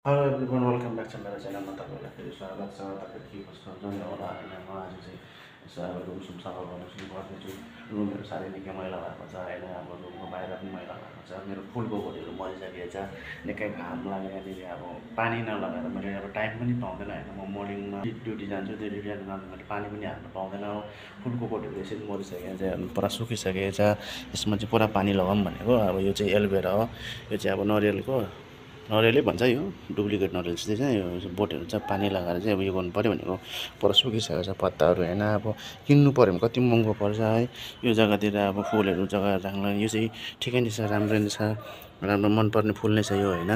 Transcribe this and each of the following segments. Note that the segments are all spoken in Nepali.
हेलो एभ्रिवान वेलकम ब्याक छ मेरो च्यानलमा तपाईँहरूलाई फेरि स्वागत छ। तपाईँ के कस्तो हुनुहुन्छ होला होइन। म आज चाहिँ यसो अब रुम सुम सफा गर्नु सुरु गर्दैछु। रुमहरू साह्रै निकै मैला भएको छ होइन। अब रुमको बाहिर पनि मैला भएको छ। मेरो फुलको बोटहरू मरिसकेको छ। निकै घाम लाग्यो यहाँनिर। अब पानी नलगाएर मैले अब टाइम पनि पाउँदैन होइन। म मर्निङमा ड्युटी जान्छु, त्यो ड्युटी जाँदा मैले पानी पनि हाल्नु पाउँदैन हो। फुलको बोटहरू यसरी मरिसकेको छ, पुरा सुकिसकेको छ। यसमा चाहिँ पुरा पानी लगाऊँ भनेको। अब यो चाहिँ एलोभेरा हो, यो चाहिँ अब नरिवलै भन्छ। यो डुप्लिकेट नरिवल जस्तै चाहिँ यो बोटहरू चाहिँ पानी लगाएर चाहिँ अब यो गर्नु पऱ्यो भनेको। पुरा सुकिसकेको छ पत्ताहरू होइन। अब किन्नु पऱ्यो भने कति महँगो पर्छ है। यो जग्गातिर अब फुलहरू जग्गा राख्न यो चाहिँ ठिकै नै छ, राम्रो नै छ, राम्रो मनपर्ने फुल नै छ यो होइन।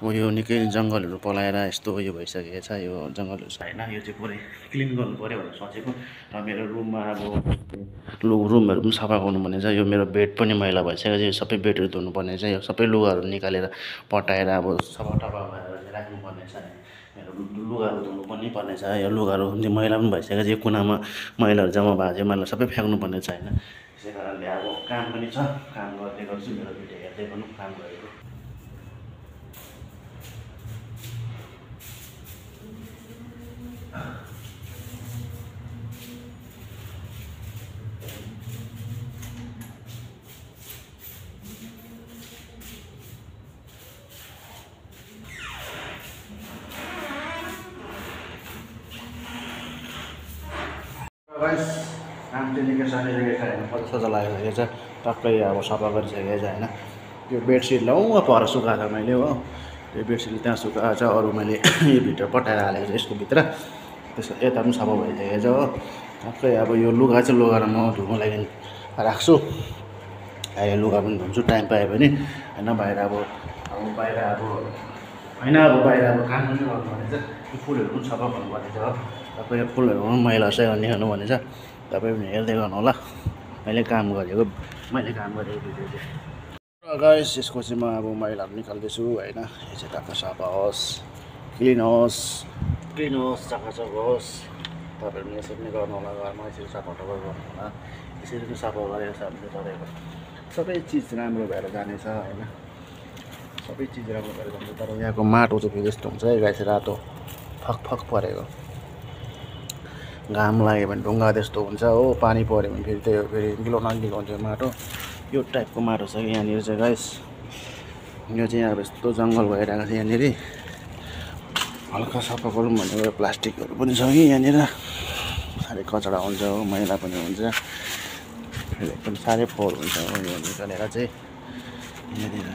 अब यो निकै जङ्गलहरू पलाएर यस्तो उयो भइसकेको छ यो जङ्गलहरू छ होइन। यो चाहिँ पुरै क्लिन गर्नु पऱ्यो भनेर सोचेको। र मेरो रुममा अब रुमहरू पनि सफा गर्नुपर्ने छ। यो मेरो बेड पनि मैला भइसकेको छ। यो सबै बेडहरू धुनुपर्ने छ। यो सबै लुगाहरू निकालेर पटाएर अब सफा टफा गरेर राख्नुपर्ने छ। मेरो लुगाहरू धुनु पनि पर्ने छ। यो लुगाहरू मैला पनि भइसकेको छ। यो कुनामा मैलाहरू जम्मा भएको छ, मैला सबै फ्याँक्नुपर्ने छ होइन। त्यसै कारणले अब काम पनि छ, काम गर्दै गर्छु। मेरो भिडियो हेर्दै पनि काम गरेको। गाइस काम चाहिँ निकै सकिसकेको छ होइन। मजा लागिसकेको छ। टक्कै अब सफा गरिसकेको छ होइन। यो बेडसिट लाउँ पर सुकाएको छ मैले हो। यो बेडसिट त्यहाँ सुकाएको छ, अरू मैले यो भित्र पटाएर हालेको छ यसको भित्र। त्यसो यता पनि सफा भइसकेको छ हो। टक्कै अब यो लुगा चाहिँ लगेर म धुनु लागि राख्छु। अहिले लुगा पनि धुन्छु टाइम पायो भने होइन। बाहिर अब बाहिर अब काम पनि गर्नुपर्ने छ। यो फुलहरू पनि सफा गर्नुपर्ने छ हो। तपाईँ फुलहरू पनि मैला सै निकाल्नुपर्ने छ। तपाईँ पनि हेर्दै गर्नु होला मैले काम गरेको भिडियो चाहिँ। र गाइस यसको चाहिँ म अब मैलाहरू निकाल्दैछु होइन। यो चाहिँ टक्क सफा होस्, क्लिन होस्, चकाचक होस्। तपाईँहरू पनि यसरी नै गर्नु होला। घरमा यसरी सफा टफा गर्नु होला। यसरी चाहिँ सफा गरेको छ भने तपाईँको सबै चिज राम्रो भएर जानेछ होइन। सबै चिज राम्रो भएर जान्छ। तर यहाँको माटो चाहिँ फेरि यस्तो हुन्छ है गाइस, रातो फक परेको। घाम लाग्यो भने ढुङ्गा त्यस्तो हुन्छ हो। पानी पऱ्यो भने फेरि त्यो फेरि गिलो नगिलो हुन्छ माटो। यो टाइपको माटो छ कि यहाँनिर चाहिँ गाइस। यो चाहिँ अब यस्तो जङ्गल भइरहेको छ यहाँनिर। हल्का सफा गरौँ भनेको प्लास्टिकहरू पनि छ कि यहाँनिर। साह्रै कचडा हुन्छ हो, मैला पनि हुन्छ, फेरि एकदम साह्रै फोहोर हुन्छ हो। यो निकालेर चाहिँ यहाँनिर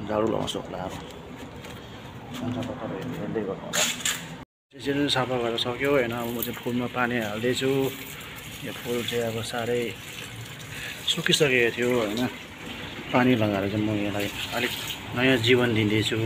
झाडु लगाउँछु होला। अब सफा हेर्दै गर्नु होला। त्यसरी सफा गरेर सक्यो होइन। अब म चाहिँ फुलमा पानी हाल्दैछु। यो फुल चाहिँ अब साह्रै सुकिसकेको थियो होइन। पानी लगाएर चाहिँ म यसलाई अलिक नयाँ जीवन दिँदैछु।